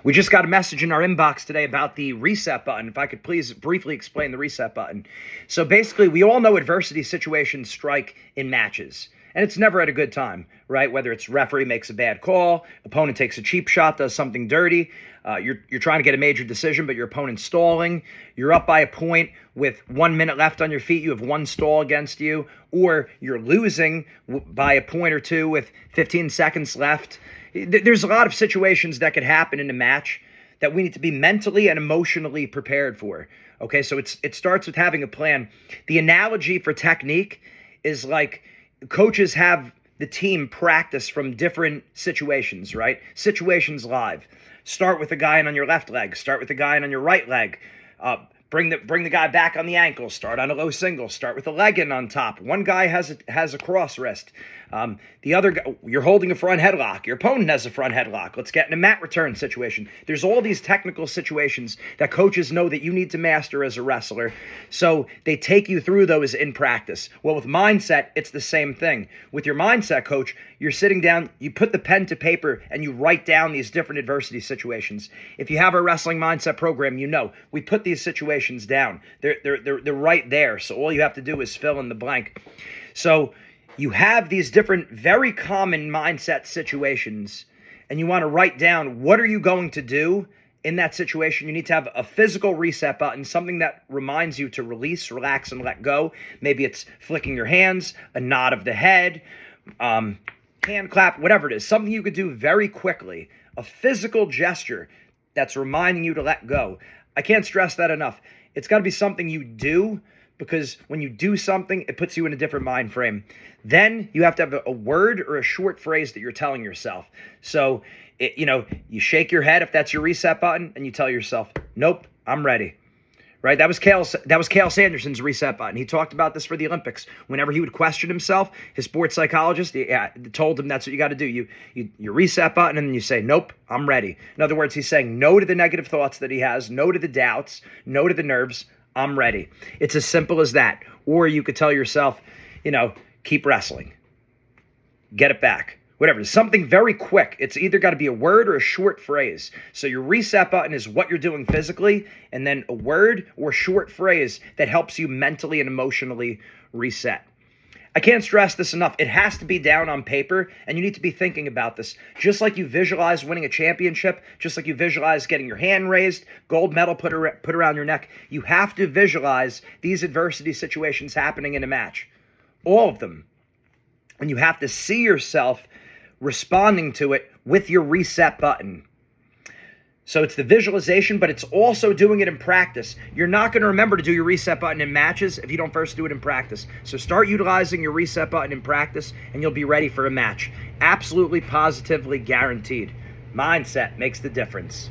We just got a message in our inbox today about the reset button. If I could please briefly explain the reset button. So basically, we all know adversity situations strike in matches. And it's never at a good time, right? Whether it's referee makes a bad call, opponent takes a cheap shot, does something dirty. You're trying to get a major decision, but your opponent's stalling. You're up by a point with 1 minute left on your feet. You have one stall against you. Or you're losing by a point or two with 15 seconds left. There's a lot of situations that could happen in a match that we need to be mentally and emotionally prepared for. Okay, so it starts with having a plan. The analogy for technique is like coaches have the team practice from different situations, right? Situations live. Start with the guy on your left leg. Start with the guy on your right leg. Bring the guy back on the ankle. Start on a low single. Start with the leg in on top. One guy has a cross wrist. The other guy, you're holding a front headlock. Your opponent has a front headlock. Let's get in a mat return situation. There's all these technical situations that coaches know that you need to master as a wrestler. So they take you through those in practice. Well, with mindset, it's the same thing. With your mindset coach, you're sitting down, you put the pen to paper, and you write down these different adversity situations. If you have a wrestling mindset program, you know we put these situations down. They're right there. So all you have to do is fill in the blank. So you have these different, very common mindset situations, and you want to write down what are you going to do in that situation. You need to have a physical reset button, something that reminds you to release, relax, and let go. Maybe it's flicking your hands, a nod of the head, hand clap, whatever it is. Something you could do very quickly, a physical gesture that's reminding you to let go. I can't stress that enough. It's got to be something you do, because when you do something, it puts you in a different mind frame. Then you have to have a word or a short phrase that you're telling yourself. So, you shake your head if that's your reset button, and you tell yourself, nope, I'm ready. Right? That was Cael Sanderson's reset button. He talked about this for the Olympics. Whenever he would question himself, his sports psychologist told him that's what you got to do. You reset button, and then you say, nope, I'm ready. In other words, he's saying no to the negative thoughts that he has, no to the doubts, no to the nerves. I'm ready. It's as simple as that. Or you could tell yourself, keep wrestling. Get it back. Whatever. Something very quick. It's either got to be a word or a short phrase. So your reset button is what you're doing physically, and then a word or short phrase that helps you mentally and emotionally reset. I can't stress this enough. It has to be down on paper, and you need to be thinking about this. Just like you visualize winning a championship, just like you visualize getting your hand raised, gold medal put around your neck, you have to visualize these adversity situations happening in a match. All of them. And you have to see yourself responding to it with your reset button. So it's the visualization, but it's also doing it in practice. You're not going to remember to do your reset button in matches if you don't first do it in practice. So start utilizing your reset button in practice, and you'll be ready for a match. Absolutely, positively guaranteed. Mindset makes the difference.